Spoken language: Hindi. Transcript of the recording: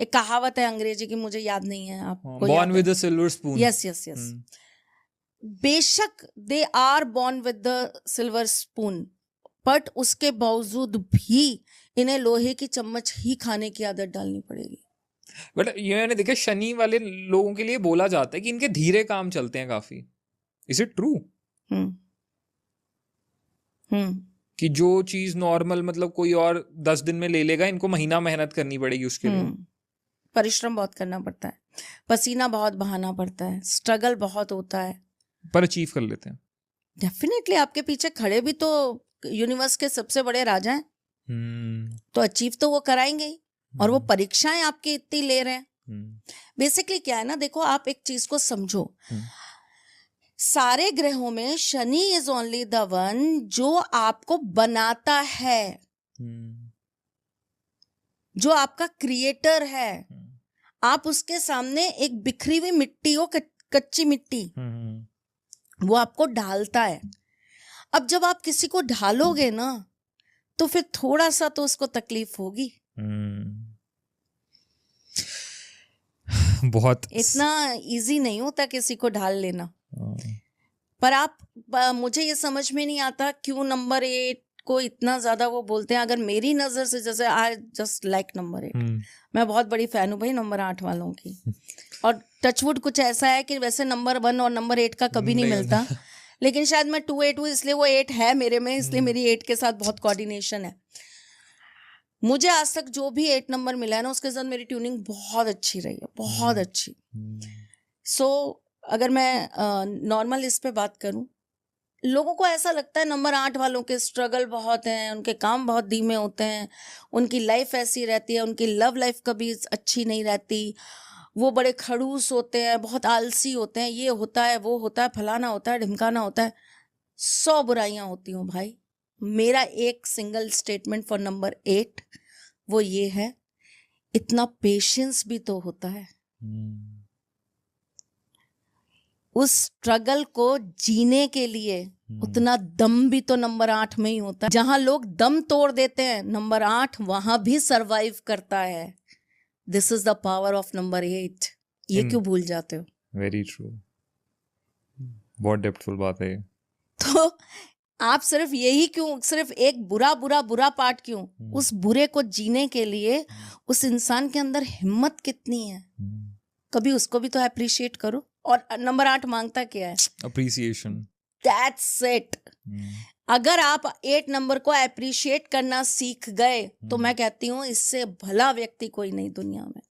एक कहावत है अंग्रेजी की, मुझे याद नहीं है, आपको born with a silver spoon. Yes yes yes. बेशक they are born with the silver spoon, but उसके बावजूद भी इन्हें लोहे की चम्मच ही खाने की आदत डालनी पड़ेगी। बट ये मैंने देखा शनि वाले लोगों के लिए बोला जाता है कि इनके धीरे काम चलते हैं काफी। Is it true? कि जो चीज नॉर्मल मतलब कोई और 10 दिन में ले लेगा, इनको महीना मेहनत करनी पड़ेगी उसके लिए। परिश्रम बहुत करना पड़ता है, पसीना बहुत बहाना पड़ता है, स्ट्रगल बहुत होता है, पर अचीव कर लेते हैं। डेफिनेटली आपके पीछे खड़े भी तो यूनिवर्स के सबसे बड़े राजा हैं, तो अचीव तो वो कराएंगे ही। और वो परीक्षाएं आपकी इतनी ले रहे हैं। बेसिकली क्या है ना, देखो आप एक चीज को समझो, सारे ग्रहों में Shani is only the one जो आपको बनाता है, जो आपका क्रिएटर है। आप उसके सामने एक बिखरी हुई मिट्टी हो, कच्ची मिट्टी, वो आपको ढालता है। अब जब आप किसी को ढालोगे ना, तो फिर थोड़ा सा तो उसको तकलीफ होगी। बहुत इतना इजी नहीं होता किसी को ढाल लेना। पर मुझे ये समझ में नहीं आता क्यों नंबर 8 को इतना ज्यादा वो बोलते हैं। अगर मेरी नजर से, जैसे आई जस्ट लाइक नंबर 8, मैं बहुत बड़ी फैन हूँ भाई नंबर 8 वालों की। और टचवुड कुछ ऐसा है कि वैसे नंबर 1 और नंबर 8 का कभी नहीं मिलता, लेकिन शायद मैं 2-8 हूँ इसलिए वो 8 है मेरे में, इसलिए मेरी 8 के साथ बहुत कोऑर्डिनेशन है। मुझे आज तक जो भी 8 नंबर मिला है ना, उसके साथ मेरी ट्यूनिंग बहुत अच्छी रही है, बहुत अच्छी। सो अगर मैं नॉर्मल इस पे बात करूं, लोगों को ऐसा लगता है नंबर 8 वालों के स्ट्रगल बहुत हैं, उनके काम बहुत धीमे होते हैं, उनकी लाइफ ऐसी रहती है, उनकी लव लाइफ कभी अच्छी नहीं रहती, वो बड़े खड़ूस होते हैं, बहुत आलसी होते हैं, ये होता है वो होता है, फलाना होता है ढिमकाना होता है। 100 बुराइयां होती हूँ भाई। मेरा एक सिंगल स्टेटमेंट फॉर नंबर 8 वो ये है, इतना पेशेंस भी तो होता है। उस स्ट्रगल को जीने के लिए उतना दम भी तो नंबर 8 में ही होता है। जहां लोग दम तोड़ देते हैं, नंबर 8 वहां भी सरवाइव करता है। This is the power of number 8। ये क्यों भूल जाते हो? वेरी ट्रू, बहुत डेप्थफुल बात है। तो आप सिर्फ यही क्यों, सिर्फ एक बुरा पार्ट क्यों? उस बुरे को जीने के लिए उस इंसान के अंदर हिम्मत कितनी है, कभी उसको भी तो अप्रिशिएट करो। और नंबर 8 मांगता क्या है? अप्रिसिएशन। That's it. अगर आप 8 नंबर को अप्रिशिएट करना सीख गए, तो मैं कहती हूँ इससे भला व्यक्ति कोई नहीं दुनिया में।